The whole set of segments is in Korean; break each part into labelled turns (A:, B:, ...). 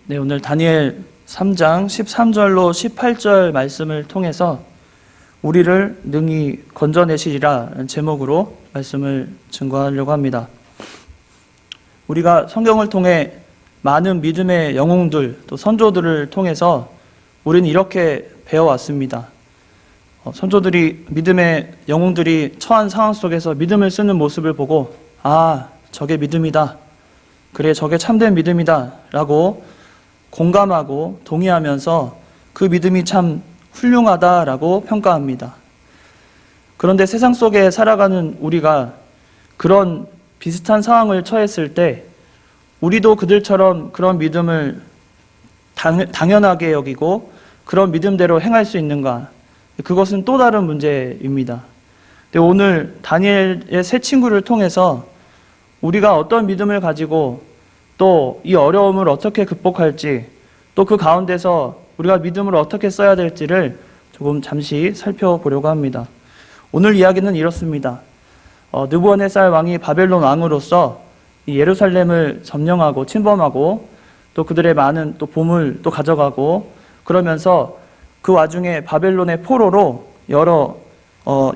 A: 네, 오늘 다니엘 3장 13절로 18절 말씀을 통해서 우리를 능히 건져내시리라 제목으로 말씀을 증거하려고 합니다. 우리가 성경을 통해 많은 믿음의 영웅들 또 선조들을 통해서 우리는 이렇게 배워왔습니다. 선조들이 믿음의 영웅들이 처한 상황 속에서 믿음을 쓰는 모습을 보고 저게 믿음이다. 그래, 저게 참된 믿음이다 라고 공감하고 동의하면서 그 믿음이 참 훌륭하다라고 평가합니다. 그런데 세상 속에 살아가는 우리가 그런 비슷한 상황을 처했을 때 우리도 그들처럼 그런 믿음을 당연하게 여기고 그런 믿음대로 행할 수 있는가? 그것은 또 다른 문제입니다. 오늘 다니엘의 세 친구를 통해서 우리가 어떤 믿음을 가지고 또 이 어려움을 어떻게 극복할지 또 그 가운데서 우리가 믿음을 어떻게 써야 될지를 조금 잠시 살펴보려고 합니다. 오늘 이야기는 이렇습니다. 느부갓네살 왕이 바벨론 왕으로서 이 예루살렘을 점령하고 침범하고 또 그들의 많은 또 보물 또 가져가고 그러면서 그 와중에 바벨론의 포로로 여러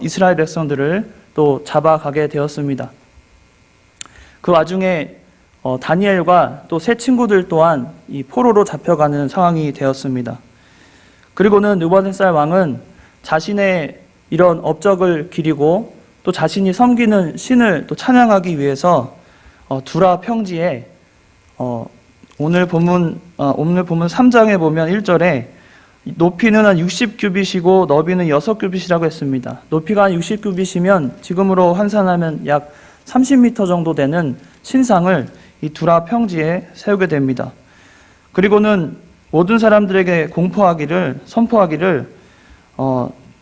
A: 이스라엘 백성들을 또 잡아가게 되었습니다. 그 와중에 다니엘과 또 세 친구들 또한 이 포로로 잡혀가는 상황이 되었습니다. 그리고는 느부갓네살 왕은 자신의 이런 업적을 기리고 또 자신이 섬기는 신을 또 찬양하기 위해서 두라 평지에 오늘 본문 3장에 보면 1절에 높이는 한 60규빗이고 너비는 6규빗이라고 했습니다. 높이가 한 60규빗이면 지금으로 환산하면 약 30m 정도 되는 신상을 이 두라 평지에 세우게 됩니다. 그리고는 모든 사람들에게 선포하기를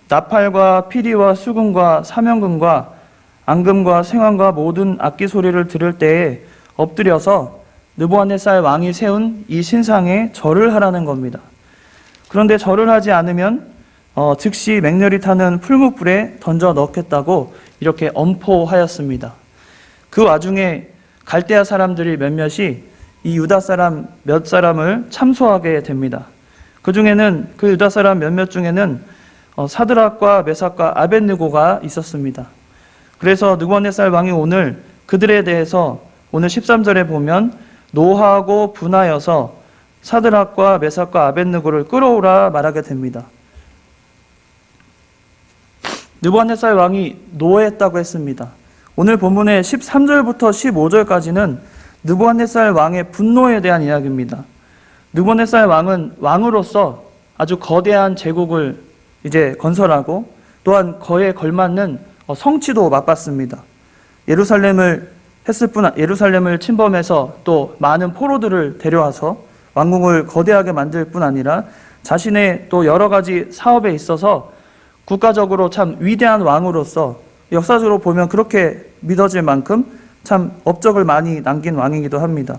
A: 나팔과 피리와 수금과 사명금과 앙금과 생황과 모든 악기 소리를 들을 때에 엎드려서 느부갓네살 왕이 세운 이 신상에 절을 하라는 겁니다. 그런데 절을 하지 않으면 즉시 맹렬히 타는 풀무불에 던져 넣겠다고 이렇게 엄포하였습니다. 그 와중에 갈대아 사람들이 몇몇이 이 유다 사람 몇 사람을 참소하게 됩니다. 그 중에는 그 유다 사람 몇몇 중에는 사드락과 메삭과 아벳느고가 있었습니다. 그래서 느부갓네살 왕이 오늘 그들에 대해서 오늘 13절에 보면 노하고 분하여서 사드락과 메삭과 아벳느고를 끌어오라 말하게 됩니다. 느부갓네살 왕이 노했다고 했습니다. 오늘 본문의 13절부터 15절까지는 느부갓네살 왕의 분노에 대한 이야기입니다. 느부갓네살 왕은 왕으로서 아주 거대한 제국을 이제 건설하고 또한 그에 걸맞는 성취도 맛봤습니다. 예루살렘을 침범해서 또 많은 포로들을 데려와서 왕궁을 거대하게 만들 뿐 아니라 자신의 또 여러 가지 사업에 있어서 국가적으로 참 위대한 왕으로서 역사적으로 보면 그렇게 믿어질 만큼 참 업적을 많이 남긴 왕이기도 합니다.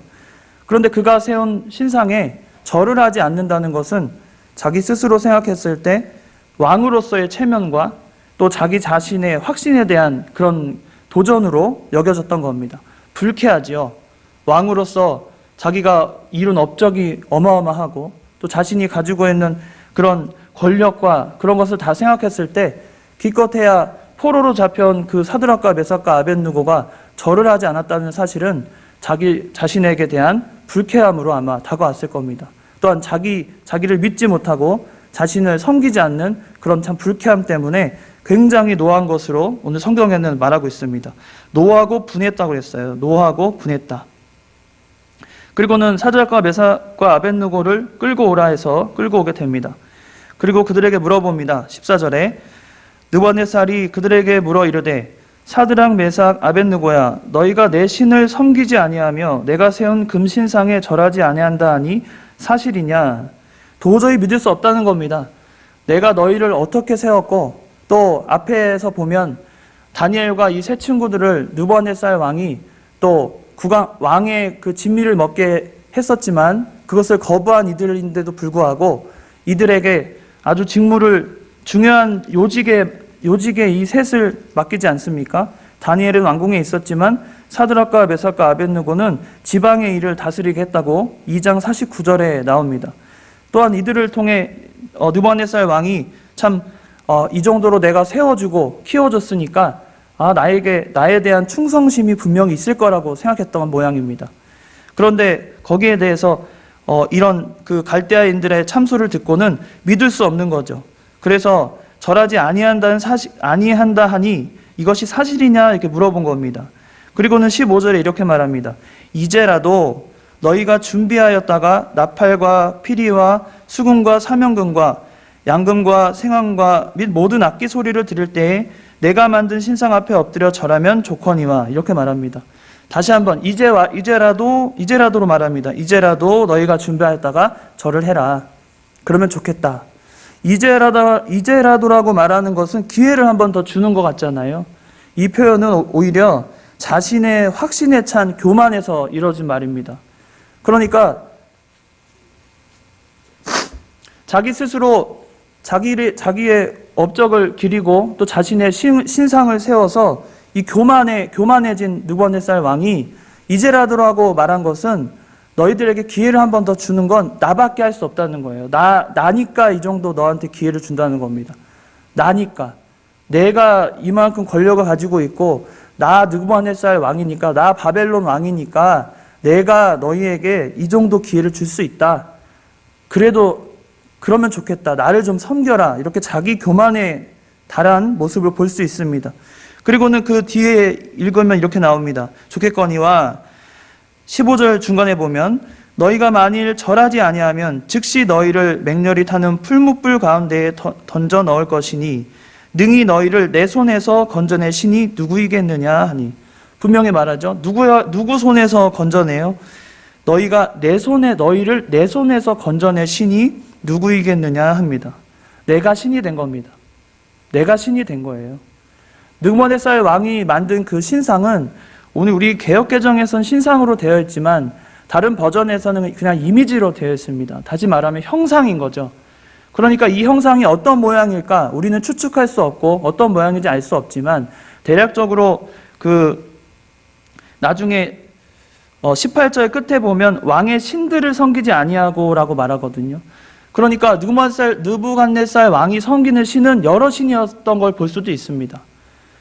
A: 그런데 그가 세운 신상에 절을 하지 않는다는 것은 자기 스스로 생각했을 때 왕으로서의 체면과 또 자기 자신의 확신에 대한 그런 도전으로 여겨졌던 겁니다. 불쾌하지요. 왕으로서 자기가 이룬 업적이 어마어마하고 또 자신이 가지고 있는 그런 권력과 그런 것을 다 생각했을 때 기껏해야 포로로 잡혀온 그 사드락과 메삭과 아벳느고가 절을 하지 않았다는 사실은 자기 자신에게 대한 불쾌함으로 아마 다가왔을 겁니다. 또한 자기를 믿지 못하고 자신을 섬기지 않는 그런 참 불쾌함 때문에 굉장히 노한 것으로 오늘 성경에는 말하고 있습니다. 노하고 분했다고 했어요. 노하고 분했다. 그리고는 사드락과 메삭과 아벳느고를 끌고 오라 해서 끌고 오게 됩니다. 그리고 그들에게 물어봅니다. 14절에 느부갓네살이 그들에게 물어 이르되 사드락 메삭 아벳느고야 너희가 내 신을 섬기지 아니하며 내가 세운 금신상에 절하지 아니한다 하니 사실이냐? 도저히 믿을 수 없다는 겁니다. 내가 너희를 어떻게 세웠고 또 앞에서 보면 다니엘과 이 세 친구들을 느부갓네살 왕이 또 왕의 그 진미를 먹게 했었지만 그것을 거부한 이들인데도 불구하고 이들에게 아주 중요한 요직에 이 셋을 맡기지 않습니까? 다니엘은 왕궁에 있었지만 사드락과 메삭과 아벳느고는 지방의 일을 다스리게 했다고 2장 49절에 나옵니다. 또한 이들을 통해 느부갓네살 왕이 참 이 정도로 내가 세워주고 키워줬으니까 나에 대한 충성심이 분명히 있을 거라고 생각했던 모양입니다. 그런데 거기에 대해서 이런 그 갈대아인들의 참소를 듣고는 믿을 수 없는 거죠. 그래서 절하지 아니한다 하니 이것이 사실이냐 이렇게 물어본 겁니다. 그리고는 15절에 이렇게 말합니다. 이제라도 너희가 준비하였다가 나팔과 피리와 수금과 사명금과 양금과 생황과 및 모든 악기 소리를 들을 때에 내가 만든 신상 앞에 엎드려 절하면 좋거니와 이렇게 말합니다. 다시 한번 이제라도로 말합니다. 이제라도 너희가 준비하였다가 절을 해라. 그러면 좋겠다. 이제라도라고 말하는 것은 기회를 한 번 더 주는 것 같잖아요. 이 표현은 오히려 자신의 확신에 찬 교만에서 이루어진 말입니다. 그러니까 자기 스스로 자기의 업적을 기리고 또 자신의 신상을 세워서 이 교만해진 느부갓네살 왕이 이제라도라고 말한 것은 너희들에게 기회를 한 번 더 주는 건 나밖에 할 수 없다는 거예요. 나니까 이 정도 너한테 기회를 준다는 겁니다. 나니까. 내가 이만큼 권력을 가지고 있고 나 느부갓네살 왕이니까 나 바벨론 왕이니까 내가 너희에게 이 정도 기회를 줄 수 있다. 그러면 좋겠다. 나를 좀 섬겨라. 이렇게 자기 교만에 달한 모습을 볼 수 있습니다. 그리고는 그 뒤에 읽으면 이렇게 나옵니다. 좋겠거니와 15절 중간에 보면 너희가 만일 절하지 아니하면 즉시 너희를 맹렬히 타는 풀무불 가운데에 던져 넣을 것이니 능히 너희를 내 손에서 건져낼 신이 누구이겠느냐 하니 분명히 말하죠. 누구 손에서 건져내요? 너희를 내 손에서 건져낼 신이 누구이겠느냐 합니다. 내가 신이 된 겁니다. 내가 신이 된 거예요. 느부갓네살 왕이 만든 그 신상은 오늘 우리 개역개정에선 신상으로 되어 있지만 다른 버전에서는 그냥 이미지로 되어 있습니다. 다시 말하면 형상인 거죠. 그러니까 이 형상이 어떤 모양일까 우리는 추측할 수 없고 어떤 모양인지 알 수 없지만 대략적으로 나중에 18절 끝에 보면 왕의 신들을 섬기지 아니하고라고 말하거든요. 그러니까 느부갓네살 왕이 섬기는 신은 여러 신이었던 걸 볼 수도 있습니다.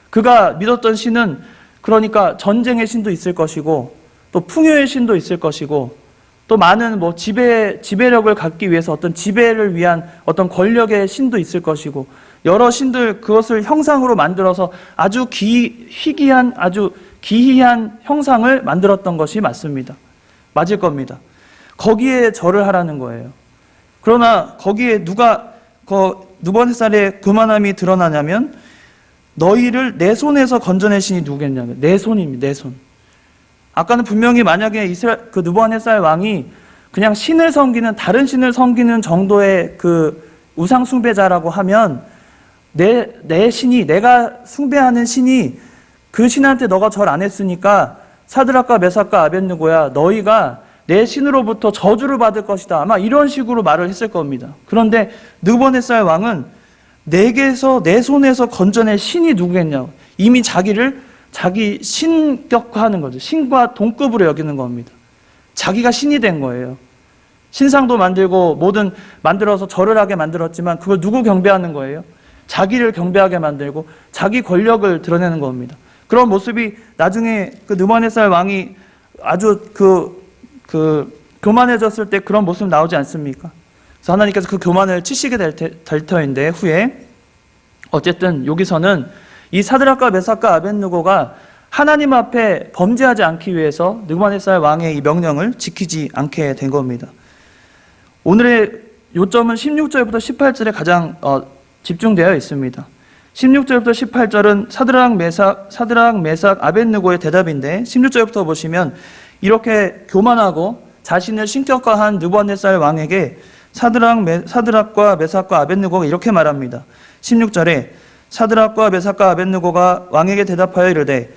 A: 그가 믿었던 신은 그러니까 전쟁의 신도 있을 것이고 또 풍요의 신도 있을 것이고 또 많은 지배력을 갖기 위해서 어떤 지배를 위한 어떤 권력의 신도 있을 것이고 여러 신들 그것을 형상으로 만들어서 아주 희귀한 아주 기이한 형상을 만들었던 것이 맞을 겁니다. 거기에 절을 하라는 거예요. 그러나 거기에 느부갓네살의 교만함이 드러나냐면 너희를 내 손에서 건져낼 신이 누구겠냐면 내 손입니다. 내 손. 아까는 분명히 만약에 느부갓네살 왕이 그냥 다른 신을 섬기는 정도의 그 우상 숭배자라고 하면 내 신이 내가 숭배하는 신이 그 신한테 너가 절 안 했으니까 사드락과 메삭과 아벳느고야 너희가 내 신으로부터 저주를 받을 것이다. 아마 이런 식으로 말을 했을 겁니다. 그런데 느부갓네살 왕은 내 손에서 건져낼 신이 누구겠냐고 이미 자기 신격화하는 거죠. 신과 동급으로 여기는 겁니다. 자기가 신이 된 거예요. 신상도 만들고 만들어서 절을 하게 만들었지만 그걸 누구 경배하는 거예요? 자기를 경배하게 만들고 자기 권력을 드러내는 겁니다. 그런 모습이 나중에 느부갓네살 왕이 아주 교만해졌을 때 그런 모습 나오지 않습니까? 그래서 하나님께서 그 교만을 치시게 될 터인데 후에 어쨌든 여기서는 이 사드락과 메삭과 아벳느고가 하나님 앞에 범죄하지 않기 위해서 느부갓네살 왕의 이 명령을 지키지 않게 된 겁니다. 오늘의 요점은 16절부터 18절에 가장 집중되어 있습니다. 16절부터 18절은 사드락, 메삭, 아벳느고의 대답인데 16절부터 보시면 이렇게 교만하고 자신을 신격화한 느부갓네살 왕에게 사드락과 메삭과 아벳느고가 이렇게 말합니다. 16절에 사드락과 메삭과 아벳느고가 왕에게 대답하여 이르되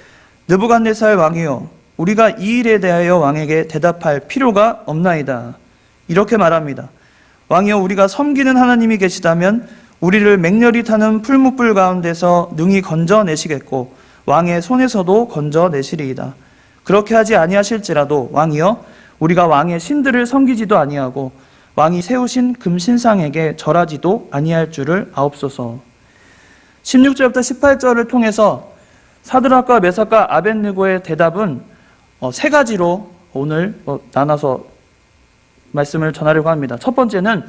A: 느부갓네살 왕이여 우리가 이 일에 대하여 왕에게 대답할 필요가 없나이다. 이렇게 말합니다. 왕이여 우리가 섬기는 하나님이 계시다면 우리를 맹렬히 타는 풀무불 가운데서 능히 건져내시겠고 왕의 손에서도 건져내시리이다. 그렇게 하지 아니하실지라도 왕이여 우리가 왕의 신들을 섬기지도 아니하고 왕이 세우신 금신상에게 절하지도 아니할 줄을 아옵소서. 16절부터 18절을 통해서 사드락과 메삭과 아벳느고의 대답은 세 가지로 오늘 나눠서 말씀을 전하려고 합니다. 첫 번째는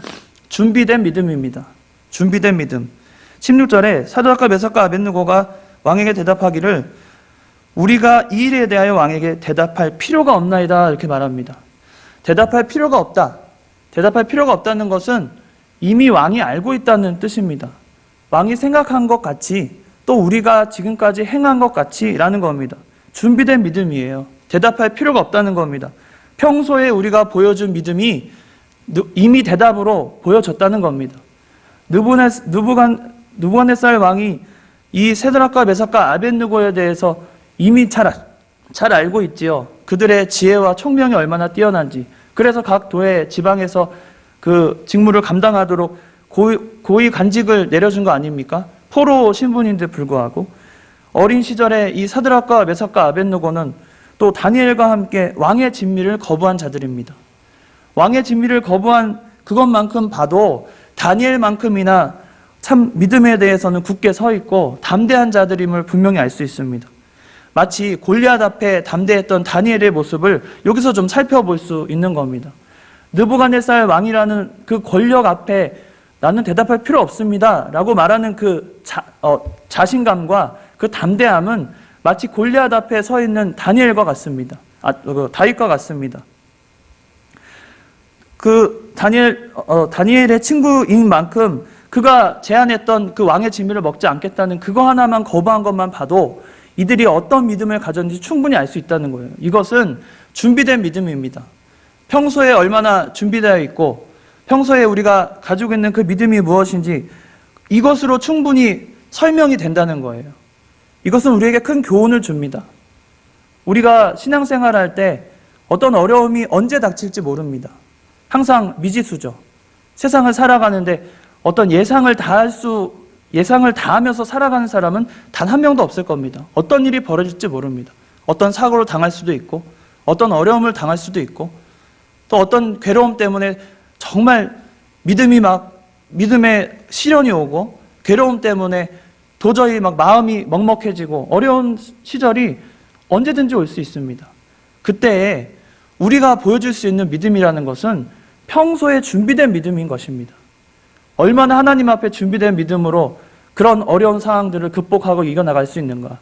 A: 준비된 믿음입니다. 준비된 믿음. 16절에 사드락과 메삭과 아벳느고가 왕에게 대답하기를 우리가 이 일에 대하여 왕에게 대답할 필요가 없나이다 이렇게 말합니다. 대답할 필요가 없다. 대답할 필요가 없다는 것은 이미 왕이 알고 있다는 뜻입니다. 왕이 생각한 것 같이 또 우리가 지금까지 행한 것 같이 라는 겁니다. 준비된 믿음이에요. 대답할 필요가 없다는 겁니다. 평소에 우리가 보여준 믿음이 이미 대답으로 보여졌다는 겁니다. 느부갓네살 왕이 이 세드락과 메삭과 아벳느고에 대해서 이미 잘 알고 있지요. 그들의 지혜와 총명이 얼마나 뛰어난지. 그래서 각 도의 지방에서 그 직무를 감당하도록 고위 관직을 내려준 거 아닙니까? 포로 신분인데 불구하고 어린 시절에 이 사드락과 메삭과 아벳느고는 또 다니엘과 함께 왕의 진미를 거부한 자들입니다. 왕의 진미를 거부한 그것만큼 봐도 다니엘만큼이나 참 믿음에 대해서는 굳게 서 있고 담대한 자들임을 분명히 알 수 있습니다. 마치 골리앗 앞에 담대했던 다니엘의 모습을 여기서 좀 살펴볼 수 있는 겁니다. 느부갓네살 왕이라는 그 권력 앞에 나는 대답할 필요 없습니다 라고 말하는 그 자신감과 그 담대함은 마치 골리앗 앞에 서 있는 다니엘과 같습니다. 다윗과 같습니다. 그 다니엘의 친구인 만큼 그가 제안했던 그 왕의 진미를 먹지 않겠다는 그거 하나만 거부한 것만 봐도 이들이 어떤 믿음을 가졌는지 충분히 알 수 있다는 거예요. 이것은 준비된 믿음입니다. 평소에 얼마나 준비되어 있고 평소에 우리가 가지고 있는 그 믿음이 무엇인지 이것으로 충분히 설명이 된다는 거예요. 이것은 우리에게 큰 교훈을 줍니다. 우리가 신앙생활할 때 어떤 어려움이 언제 닥칠지 모릅니다. 항상 미지수죠. 세상을 살아가는데 어떤 예상을 다하면서 살아가는 사람은 단 한 명도 없을 겁니다. 어떤 일이 벌어질지 모릅니다. 어떤 사고를 당할 수도 있고 어떤 어려움을 당할 수도 있고 또 어떤 괴로움 때문에 정말 믿음의 시련이 오고 괴로움 때문에 도저히 마음이 먹먹해지고 어려운 시절이 언제든지 올 수 있습니다. 그때에 우리가 보여줄 수 있는 믿음이라는 것은 평소에 준비된 믿음인 것입니다. 얼마나 하나님 앞에 준비된 믿음으로 그런 어려운 상황들을 극복하고 이겨나갈 수 있는가.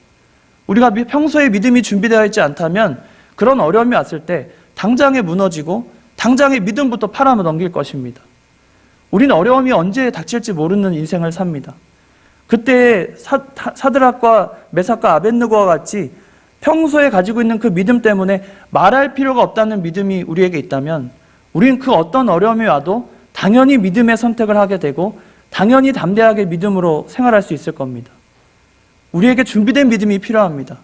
A: 우리가 평소에 믿음이 준비되어 있지 않다면 그런 어려움이 왔을 때 당장에 무너지고 당장에 믿음부터 팔아넘길 것입니다. 우리는 어려움이 언제 닥칠지 모르는 인생을 삽니다. 그때 사드락과 메삭과 아벳느고와 같이 평소에 가지고 있는 그 믿음 때문에 말할 필요가 없다는 믿음이 우리에게 있다면 우리는 그 어떤 어려움이 와도 당연히 믿음의 선택을 하게 되고 당연히 담대하게 믿음으로 생활할 수 있을 겁니다. 우리에게 준비된 믿음이 필요합니다.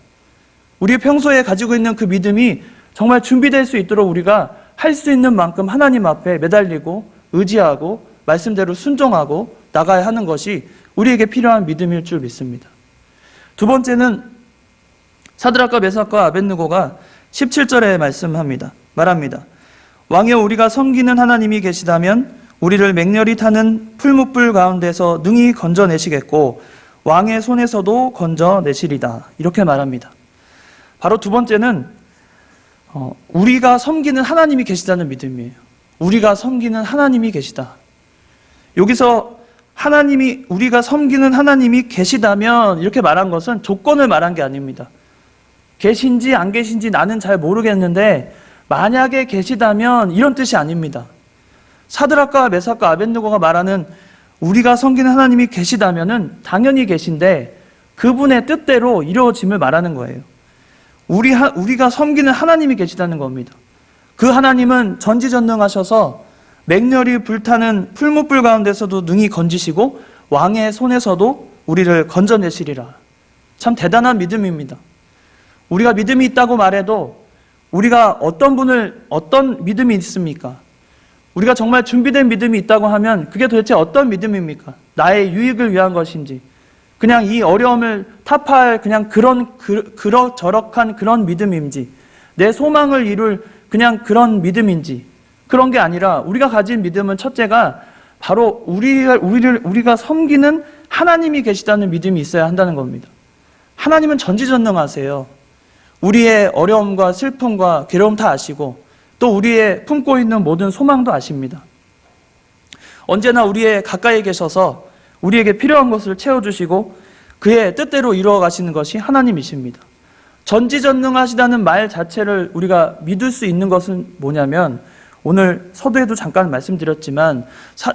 A: 우리 평소에 가지고 있는 그 믿음이 정말 준비될 수 있도록 우리가 할 수 있는 만큼 하나님 앞에 매달리고 의지하고 말씀대로 순종하고 나가야 하는 것이 우리에게 필요한 믿음일 줄 믿습니다. 두 번째는 사드락과 메삭과 아벳느고가 17절에 말합니다. 왕이여 우리가 섬기는 하나님이 계시다면 우리를 맹렬히 타는 풀무불 가운데서 능히 건져내시겠고 왕의 손에서도 건져내시리다. 이렇게 말합니다. 바로 두 번째는 우리가 섬기는 하나님이 계시다는 믿음이에요. 우리가 섬기는 하나님이 계시다. 여기서 우리가 섬기는 하나님이 계시다면 이렇게 말한 것은 조건을 말한 게 아닙니다. 계신지 안 계신지 나는 잘 모르겠는데 만약에 계시다면 이런 뜻이 아닙니다. 사드락과 메삭과 아벳느고가 말하는 우리가 섬기는 하나님이 계시다면은 당연히 계신데 그분의 뜻대로 이루어짐을 말하는 거예요. 우리가 섬기는 하나님이 계시다는 겁니다. 그 하나님은 전지전능하셔서 맹렬히 불타는 풀무불 가운데서도 능히 건지시고 왕의 손에서도 우리를 건져내시리라. 참 대단한 믿음입니다. 우리가 믿음이 있다고 말해도 우리가 어떤 믿음이 있습니까? 우리가 정말 준비된 믿음이 있다고 하면 그게 도대체 어떤 믿음입니까? 나의 유익을 위한 것인지 그냥 이 어려움을 타파할 그냥 그러저럭한 그런 믿음인지, 내 소망을 이룰 그냥 그런 믿음인지, 그런 게 아니라 우리가 가진 믿음은 첫째가 바로 우리가 섬기는 하나님이 계시다는 믿음이 있어야 한다는 겁니다. 하나님은 전지전능하세요. 우리의 어려움과 슬픔과 괴로움 다 아시고 또 우리의 품고 있는 모든 소망도 아십니다. 언제나 우리의 가까이 계셔서 우리에게 필요한 것을 채워주시고 그의 뜻대로 이루어 가시는 것이 하나님이십니다. 전지전능하시다는 말 자체를 우리가 믿을 수 있는 것은 뭐냐면, 오늘 서두에도 잠깐 말씀드렸지만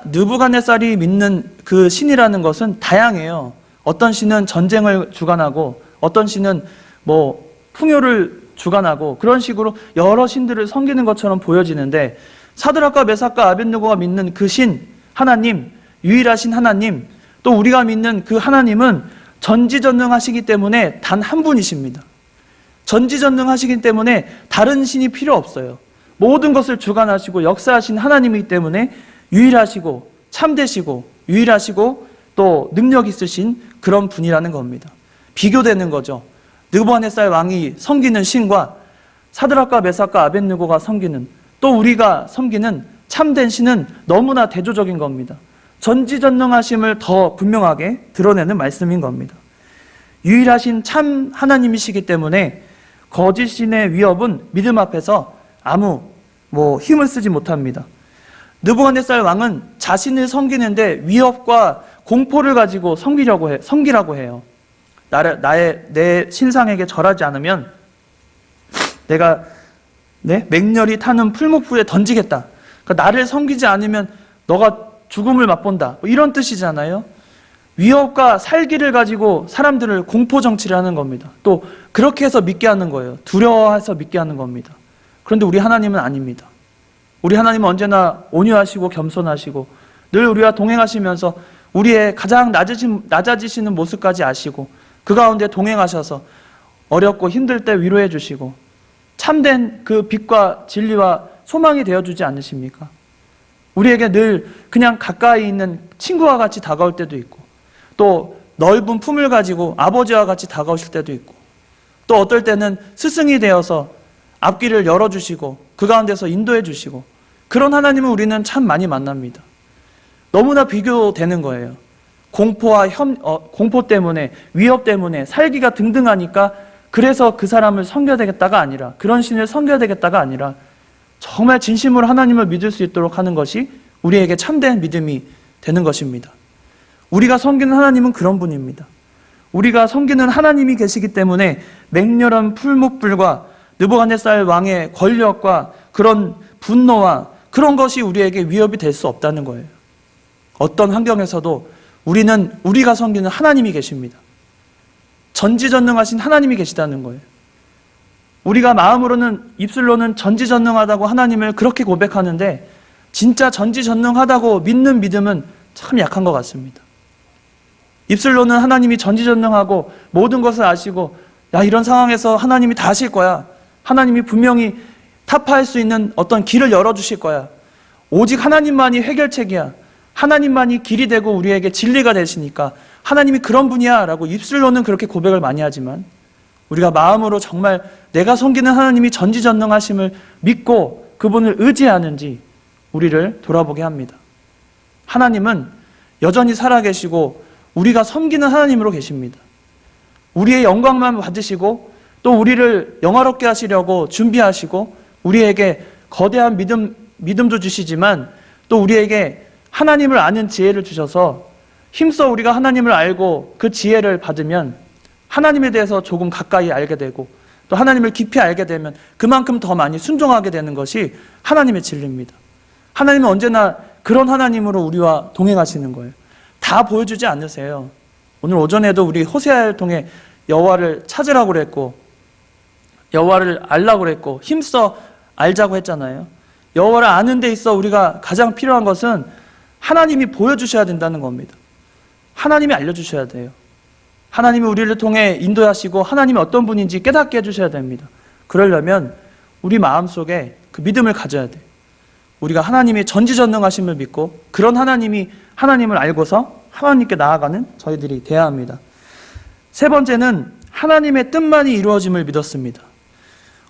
A: 느부갓네살이 믿는 그 신이라는 것은 다양해요. 어떤 신은 전쟁을 주관하고 어떤 신은 풍요를 주관하고 그런 식으로 여러 신들을 섬기는 것처럼 보여지는데, 사드락과 메삭과 아벳느고가 믿는 그 신 하나님, 유일하신 하나님, 또 우리가 믿는 그 하나님은 전지전능하시기 때문에 단 한 분이십니다. 전지전능하시기 때문에 다른 신이 필요 없어요. 모든 것을 주관하시고 역사하신 하나님이기 때문에 유일하시고 참되시고 유일하시고 또 능력 있으신 그런 분이라는 겁니다. 비교되는 거죠. 느부갓네살 왕이 섬기는 신과 사드락과 메삭과 아벳느고가 섬기는, 또 우리가 섬기는 참된 신은 너무나 대조적인 겁니다. 전지전능하심을 더 분명하게 드러내는 말씀인 겁니다. 유일하신 참 하나님이시기 때문에 거짓 신의 위협은 믿음 앞에서 아무 힘을 쓰지 못합니다. 느부갓네살 왕은 자신을 섬기는데 위협과 공포를 가지고 섬기라고 해요. 내 신상에게 절하지 않으면 내가 맹렬히 타는 풀목불에 던지겠다. 그러니까 나를 섬기지 않으면 너가 죽음을 맛본다. 이런 뜻이잖아요. 위협과 살기를 가지고 사람들을 공포 정치를 하는 겁니다. 또 그렇게 해서 믿게 하는 거예요. 두려워해서 믿게 하는 겁니다. 그런데 우리 하나님은 아닙니다. 우리 하나님은 언제나 온유하시고 겸손하시고 늘 우리와 동행하시면서 우리의 가장 낮아지시는 모습까지 아시고 그 가운데 동행하셔서 어렵고 힘들 때 위로해 주시고 참된 그 빛과 진리와 소망이 되어주지 않으십니까? 우리에게 늘 그냥 가까이 있는 친구와 같이 다가올 때도 있고, 또 넓은 품을 가지고 아버지와 같이 다가오실 때도 있고, 또 어떨 때는 스승이 되어서 앞길을 열어주시고 그 가운데서 인도해 주시고, 그런 하나님을 우리는 참 많이 만납니다. 너무나 비교되는 거예요. 공포 때문에, 위협 때문에 살기가 등등하니까 그래서 그 사람을 섬겨야 되겠다가 아니라, 그런 신을 섬겨야 되겠다가 아니라 정말 진심으로 하나님을 믿을 수 있도록 하는 것이 우리에게 참된 믿음이 되는 것입니다. 우리가 섬기는 하나님은 그런 분입니다. 우리가 섬기는 하나님이 계시기 때문에 맹렬한 풀목불과 느부갓네살 왕의 권력과 그런 분노와 그런 것이 우리에게 위협이 될 수 없다는 거예요. 어떤 환경에서도 우리가 섬기는 하나님이 계십니다. 전지전능하신 하나님이 계시다는 거예요. 우리가 마음으로는, 입술로는 전지전능하다고 하나님을 그렇게 고백하는데 진짜 전지전능하다고 믿는 믿음은 참 약한 것 같습니다. 입술로는 하나님이 전지전능하고 모든 것을 아시고, 이런 상황에서 하나님이 다 하실 거야. 하나님이 분명히 타파할 수 있는 어떤 길을 열어주실 거야. 오직 하나님만이 해결책이야. 하나님만이 길이 되고 우리에게 진리가 되시니까 하나님이 그런 분이야 라고 입술로는 그렇게 고백을 많이 하지만, 우리가 마음으로 정말 내가 섬기는 하나님이 전지전능하심을 믿고 그분을 의지하는지 우리를 돌아보게 합니다. 하나님은 여전히 살아계시고 우리가 섬기는 하나님으로 계십니다. 우리의 영광만 받으시고 또 우리를 영화롭게 하시려고 준비하시고 우리에게 거대한 믿음도 주시지만 또 우리에게 하나님을 아는 지혜를 주셔서 힘써 우리가 하나님을 알고 그 지혜를 받으면 하나님에 대해서 조금 가까이 알게 되고 또 하나님을 깊이 알게 되면 그만큼 더 많이 순종하게 되는 것이 하나님의 진리입니다. 하나님은 언제나 그런 하나님으로 우리와 동행하시는 거예요. 다 보여주지 않으세요. 오늘 오전에도 우리 호세아를 통해 여호와를 찾으라고 그랬고 여호와를 알라고 그랬고 힘써 알자고 했잖아요. 여호와를 아는 데 있어 우리가 가장 필요한 것은 하나님이 보여주셔야 된다는 겁니다. 하나님이 알려주셔야 돼요. 하나님이 우리를 통해 인도하시고 하나님이 어떤 분인지 깨닫게 해주셔야 됩니다. 그러려면 우리 마음속에 그 믿음을 가져야 돼요. 우리가 하나님의 전지전능하심을 믿고 그런 하나님을 알고서 하나님께 나아가는 저희들이 되어야 합니다. 세 번째는 하나님의 뜻만이 이루어짐을 믿었습니다.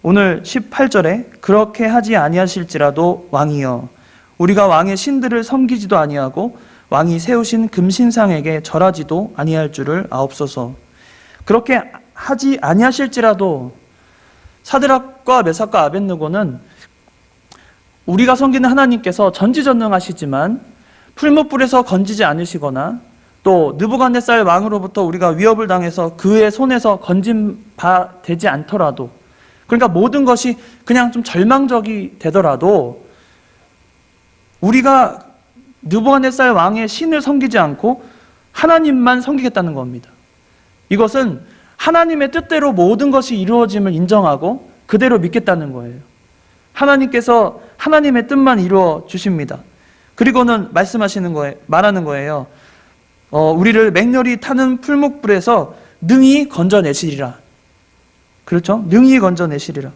A: 오늘 18절에 그렇게 하지 아니하실지라도 왕이여 우리가 왕의 신들을 섬기지도 아니하고 왕이 세우신 금신상에게 절하지도 아니할 줄을 아옵소서. 그렇게 하지 아니하실지라도 사드락과 메삭과 아벳느고는 우리가 섬기는 하나님께서 전지전능하시지만 풀무불에서 건지지 않으시거나 또 느부갓네살 왕으로부터 우리가 위협을 당해서 그의 손에서 건진 바 되지 않더라도, 그러니까 모든 것이 그냥 좀 절망적이 되더라도 우리가 느부갓네살 왕의 신을 섬기지 않고 하나님만 섬기겠다는 겁니다. 이것은 하나님의 뜻대로 모든 것이 이루어짐을 인정하고 그대로 믿겠다는 거예요. 하나님께서 하나님의 뜻만 이루어 주십니다. 그리고는 말하는 거예요. 우리를 맹렬히 타는 풀무불에서 능히 건져내시리라. 그렇죠? 능히 건져내시리라.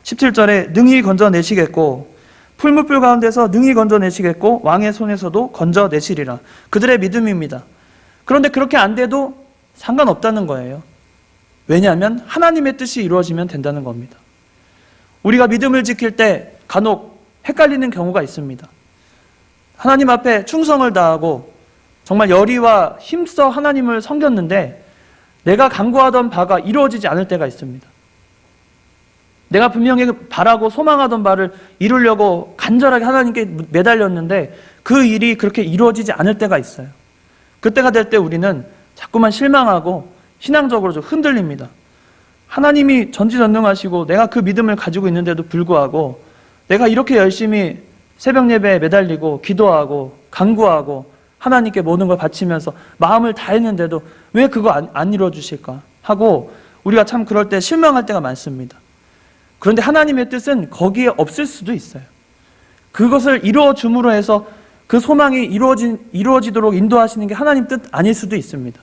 A: 17절에 능히 건져내시겠고 풀무불 가운데서 능히 건져내시겠고 왕의 손에서도 건져내시리라. 그들의 믿음입니다. 그런데 그렇게 안 돼도 상관없다는 거예요. 왜냐하면 하나님의 뜻이 이루어지면 된다는 겁니다. 우리가 믿음을 지킬 때 간혹 헷갈리는 경우가 있습니다. 하나님 앞에 충성을 다하고 정말 열의와 힘써 하나님을 섬겼는데 내가 간구하던 바가 이루어지지 않을 때가 있습니다. 내가 분명히 바라고 소망하던 바를 이루려고 간절하게 하나님께 매달렸는데 그 일이 그렇게 이루어지지 않을 때가 있어요. 그때가 될 때 우리는 자꾸만 실망하고 신앙적으로 좀 흔들립니다. 하나님이 전지전능하시고 내가 그 믿음을 가지고 있는데도 불구하고 내가 이렇게 열심히 새벽 예배에 매달리고 기도하고 간구하고 하나님께 모든 걸 바치면서 마음을 다했는데도 왜 그거 안 이루어주실까 하고 우리가 참 그럴 때 실망할 때가 많습니다. 그런데 하나님의 뜻은 거기에 없을 수도 있어요. 그것을 이루어줌으로 해서 그 소망이 이루어지도록 인도하시는 게 하나님 뜻 아닐 수도 있습니다.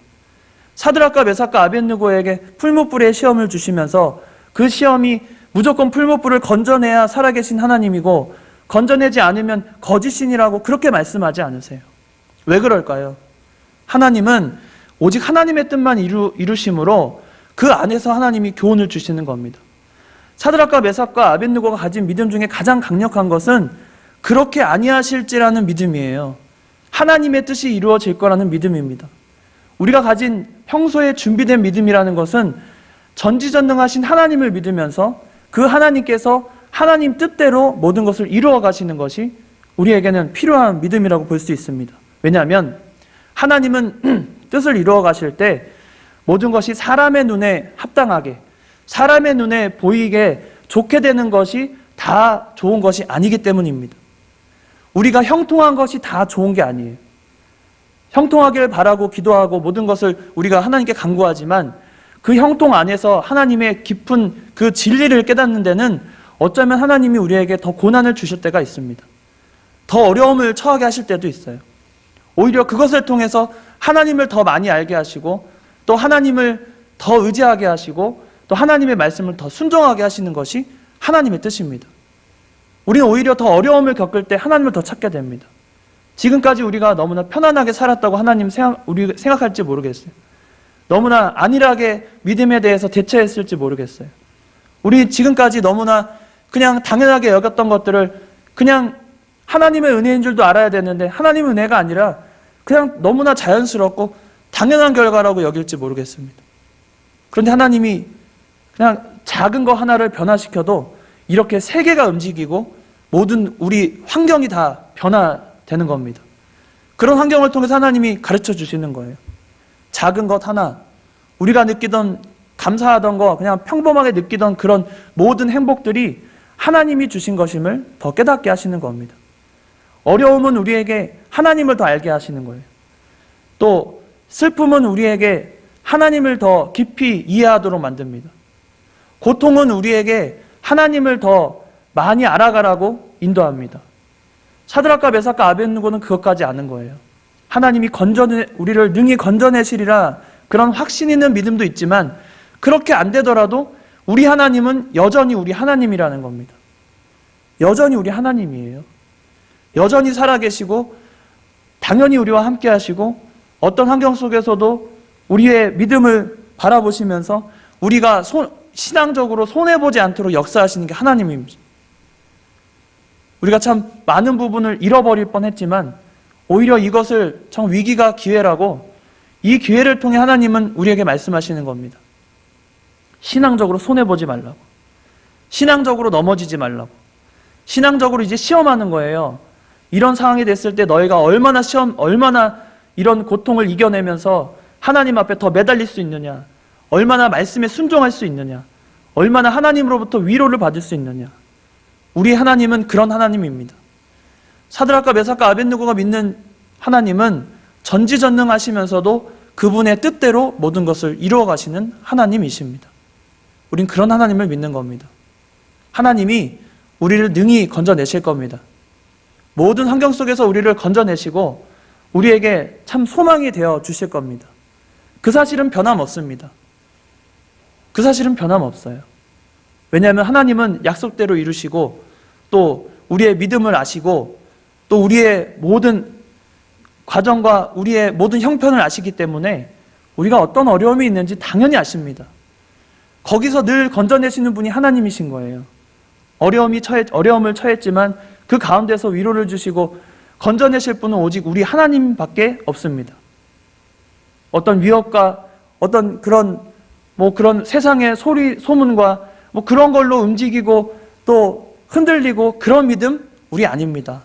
A: 사드락과 메삭과 아벳느고에게 풀무불의 시험을 주시면서 그 시험이 무조건 풀무불을 건져내야 살아계신 하나님이고 건져내지 않으면 거짓신이라고 그렇게 말씀하지 않으세요. 왜 그럴까요? 하나님은 오직 하나님의 뜻만 이루심으로 그 안에서 하나님이 교훈을 주시는 겁니다. 사드락과 메삭과 아벳느고가 가진 믿음 중에 가장 강력한 것은 그렇게 아니하실지라는 믿음이에요. 하나님의 뜻이 이루어질 거라는 믿음입니다. 우리가 가진 평소에 준비된 믿음이라는 것은 전지전능하신 하나님을 믿으면서 그 하나님께서 하나님 뜻대로 모든 것을 이루어 가시는 것이 우리에게는 필요한 믿음이라고 볼 수 있습니다. 왜냐하면 하나님은 뜻을 이루어 가실 때 모든 것이 사람의 눈에 합당하게, 사람의 눈에 보이게 좋게 되는 것이 다 좋은 것이 아니기 때문입니다. 우리가 형통한 것이 다 좋은 게 아니에요. 형통하기를 바라고 기도하고 모든 것을 우리가 하나님께 간구하지만 그 형통 안에서 하나님의 깊은 그 진리를 깨닫는 데는 어쩌면 하나님이 우리에게 더 고난을 주실 때가 있습니다. 더 어려움을 처하게 하실 때도 있어요. 오히려 그것을 통해서 하나님을 더 많이 알게 하시고 또 하나님을 더 의지하게 하시고 또 하나님의 말씀을 더 순종하게 하시는 것이 하나님의 뜻입니다. 우리는 오히려 더 어려움을 겪을 때 하나님을 더 찾게 됩니다. 지금까지 우리가 너무나 편안하게 살았다고 우리 생각할지 모르겠어요. 너무나 안일하게 믿음에 대해서 대처했을지 모르겠어요. 우리 지금까지 너무나 그냥 당연하게 여겼던 것들을 그냥 하나님의 은혜인 줄도 알아야 되는데 하나님의 은혜가 아니라 그냥 너무나 자연스럽고 당연한 결과라고 여길지 모르겠습니다. 그런데 하나님이 그냥 작은 거 하나를 변화시켜도 이렇게 세계가 움직이고 모든 우리 환경이 다 변화되는 겁니다. 그런 환경을 통해서 하나님이 가르쳐 주시는 거예요. 작은 것 하나, 우리가 느끼던 감사하던 거, 그냥 평범하게 느끼던 그런 모든 행복들이 하나님이 주신 것임을 더 깨닫게 하시는 겁니다. 어려움은 우리에게 하나님을 더 알게 하시는 거예요. 또 슬픔은 우리에게 하나님을 더 깊이 이해하도록 만듭니다. 고통은 우리에게 하나님을 더 많이 알아가라고 인도합니다. 사드락과 메삭과 아벳느고는 그것까지 아는 거예요. 하나님이 우리를 능히 건져내시리라 그런 확신 있는 믿음도 있지만 그렇게 안 되더라도 우리 하나님은 여전히 우리 하나님이라는 겁니다. 여전히 우리 하나님이에요. 여전히 살아계시고 당연히 우리와 함께 하시고 어떤 환경 속에서도 우리의 믿음을 바라보시면서 우리가 신앙적으로 손해보지 않도록 역사하시는 게 하나님입니다. 우리가 참 많은 부분을 잃어버릴 뻔했지만 오히려 이것을 참 위기가 기회라고, 이 기회를 통해 하나님은 우리에게 말씀하시는 겁니다. 신앙적으로 손해보지 말라고, 신앙적으로 넘어지지 말라고, 신앙적으로 이제 시험하는 거예요. 이런 상황이 됐을 때 너희가 얼마나 이런 고통을 이겨내면서 하나님 앞에 더 매달릴 수 있느냐, 얼마나 말씀에 순종할 수 있느냐, 얼마나 하나님으로부터 위로를 받을 수 있느냐. 우리 하나님은 그런 하나님입니다. 사드락과 메삭과 아벳느고가 믿는 하나님은 전지전능하시면서도 그분의 뜻대로 모든 것을 이루어 가시는 하나님이십니다. 우린 그런 하나님을 믿는 겁니다. 하나님이 우리를 능히 건져내실 겁니다. 모든 환경 속에서 우리를 건져내시고 우리에게 참 소망이 되어 주실 겁니다. 그 사실은 변함없습니다. 그 사실은 변함없어요. 왜냐하면 하나님은 약속대로 이루시고 또 우리의 믿음을 아시고 또 우리의 모든 과정과 우리의 모든 형편을 아시기 때문에 우리가 어떤 어려움이 있는지 당연히 아십니다. 거기서 늘 건져내시는 분이 하나님이신 거예요. 어려움을 처했지만 그 가운데서 위로를 주시고 건져내실 분은 오직 우리 하나님밖에 없습니다. 어떤 위협과 어떤 그런 세상의 소문과 그런 걸로 움직이고 또 흔들리고 그런 믿음 우리 아닙니다.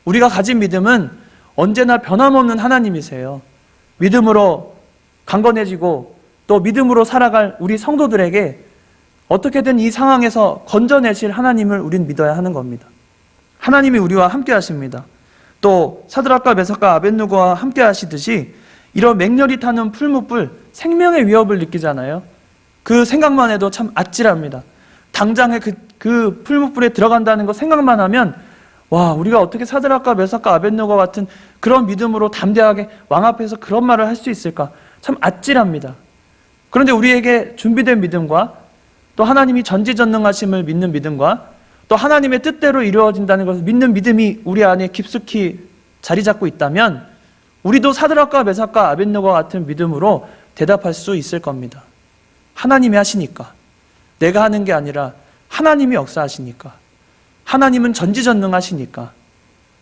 A: 우리가 가진 믿음은 언제나 변함없는 하나님이세요. 믿음으로 강건해지고 또 믿음으로 살아갈 우리 성도들에게 어떻게든 이 상황에서 건져내실 하나님을 우린 믿어야 하는 겁니다. 하나님이 우리와 함께 하십니다. 또 사드락과 메삭과 아벳느고와 함께 하시듯이 이런 맹렬히 타는 풀무불, 생명의 위협을 느끼잖아요. 그 생각만 해도 참 아찔합니다. 당장에 그 풀무불에 들어간다는 거 생각만 하면 와, 우리가 어떻게 사드락과 메삭과 아벳느고 같은 그런 믿음으로 담대하게 왕 앞에서 그런 말을 할 수 있을까? 참 아찔합니다. 그런데 우리에게 준비된 믿음과 또 하나님이 전지전능하심을 믿는 믿음과 또 하나님의 뜻대로 이루어진다는 것을 믿는 믿음이 우리 안에 깊숙이 자리 잡고 있다면 우리도 사드락과 메삭과 아벳느고와 같은 믿음으로 대답할 수 있을 겁니다. 하나님이 하시니까, 내가 하는 게 아니라 하나님이 역사하시니까, 하나님은 전지전능하시니까,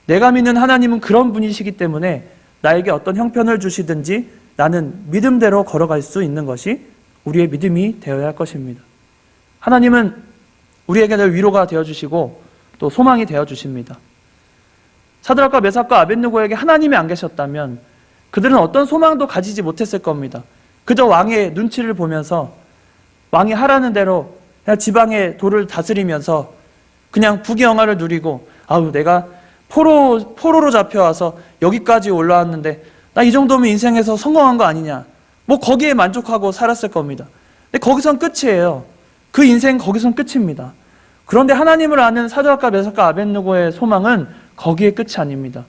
A: 내가 믿는 하나님은 그런 분이시기 때문에 나에게 어떤 형편을 주시든지 나는 믿음대로 걸어갈 수 있는 것이 우리의 믿음이 되어야 할 것입니다. 하나님은 우리에게 늘 위로가 되어주시고 또 소망이 되어주십니다. 사드락과 메삭과 아벳느고에게 하나님이 안 계셨다면 그들은 어떤 소망도 가지지 못했을 겁니다. 그저 왕의 눈치를 보면서 왕이 하라는 대로 그냥 지방의 도를 다스리면서 그냥 부귀영화를 누리고 내가 포로로 잡혀와서 여기까지 올라왔는데 나 이 정도면 인생에서 성공한 거 아니냐, 거기에 만족하고 살았을 겁니다. 근데 거기선 끝이에요. 그 인생 거기선 끝입니다. 그런데 하나님을 아는 사드락과 메삭과 아벳느고의 소망은 거기에 끝이 아닙니다.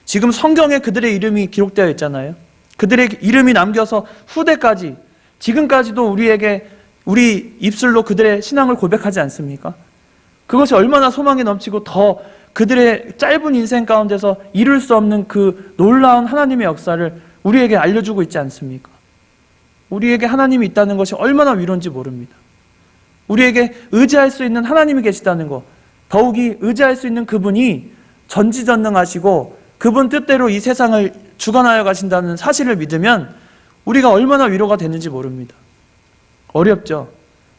A: 지금 성경에 그들의 이름이 기록되어 있잖아요. 그들의 이름이 남겨서 후대까지, 지금까지도 우리 입술로 그들의 신앙을 고백하지 않습니까? 그것이 얼마나 소망이 넘치고 더 그들의 짧은 인생 가운데서 이룰 수 없는 그 놀라운 하나님의 역사를 우리에게 알려주고 있지 않습니까? 우리에게 하나님이 있다는 것이 얼마나 위로인지 모릅니다. 우리에게 의지할 수 있는 하나님이 계시다는 것, 더욱이 의지할 수 있는 그분이 전지전능하시고 그분 뜻대로 이 세상을 주관하여 가신다는 사실을 믿으면 우리가 얼마나 위로가 되는지 모릅니다. 어렵죠.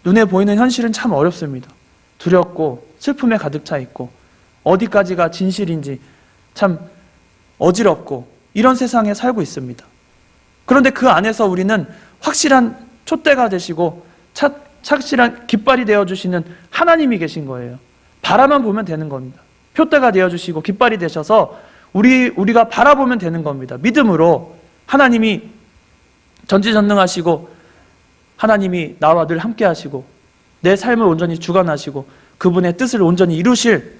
A: 눈에 보이는 현실은 참 어렵습니다. 두렵고 슬픔에 가득 차 있고 어디까지가 진실인지 참 어지럽고 이런 세상에 살고 있습니다. 그런데 그 안에서 우리는 확실한 촛대가 되시고 착실한 깃발이 되어주시는 하나님이 계신 거예요. 바라만 보면 되는 겁니다. 표대가 되어주시고 깃발이 되셔서 우리가 바라보면 되는 겁니다. 믿음으로 하나님이 전지전능하시고 하나님이 나와 늘 함께 하시고 내 삶을 온전히 주관하시고 그분의 뜻을 온전히 이루실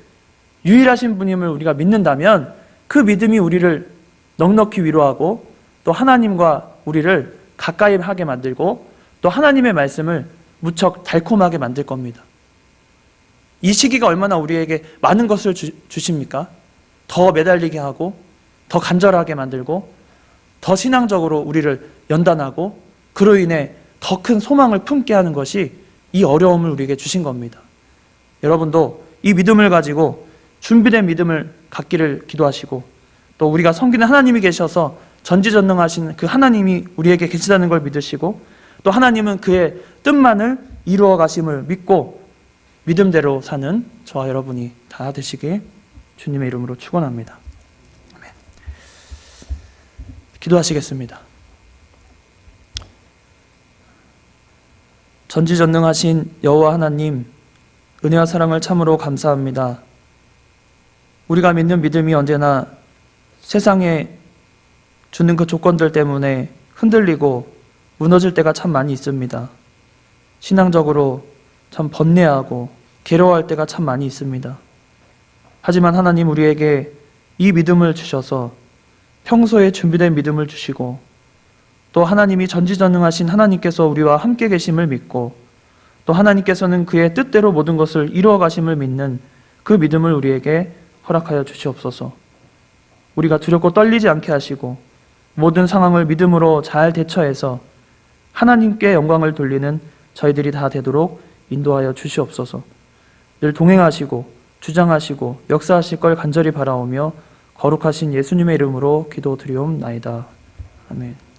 A: 유일하신 분임을 우리가 믿는다면 그 믿음이 우리를 넉넉히 위로하고 또 하나님과 우리를 가까이 하게 만들고 또 하나님의 말씀을 무척 달콤하게 만들 겁니다. 이 시기가 얼마나 우리에게 많은 것을 주십니까? 더 매달리게 하고 더 간절하게 만들고 더 신앙적으로 우리를 연단하고 그로 인해 더 큰 소망을 품게 하는 것이 이 어려움을 우리에게 주신 겁니다. 여러분도 이 믿음을 가지고 준비된 믿음을 갖기를 기도하시고, 또 우리가 섬기는 하나님이 계셔서 전지전능하신 그 하나님이 우리에게 계시다는 걸 믿으시고, 또 하나님은 그의 뜻만을 이루어 가심을 믿고 믿음대로 사는 저와 여러분이 다 되시길 주님의 이름으로 축원합니다. 아멘. 기도하시겠습니다. 전지전능하신 여호와 하나님, 은혜와 사랑을 참으로 감사합니다. 우리가 믿는 믿음이 언제나 세상에 주는 그 조건들 때문에 흔들리고 무너질 때가 참 많이 있습니다. 신앙적으로 참 번뇌하고 괴로워할 때가 참 많이 있습니다. 하지만 하나님, 우리에게 이 믿음을 주셔서 평소에 준비된 믿음을 주시고, 또 하나님이 전지전능하신 하나님께서 우리와 함께 계심을 믿고, 또 하나님께서는 그의 뜻대로 모든 것을 이루어 가심을 믿는 그 믿음을 우리에게 허락하여 주시옵소서. 우리가 두렵고 떨리지 않게 하시고 모든 상황을 믿음으로 잘 대처해서 하나님께 영광을 돌리는 저희들이 다 되도록 인도하여 주시옵소서. 늘 동행하시고 주장하시고 역사하실 걸 간절히 바라오며 거룩하신 예수님의 이름으로 기도드리옵나이다. 아멘.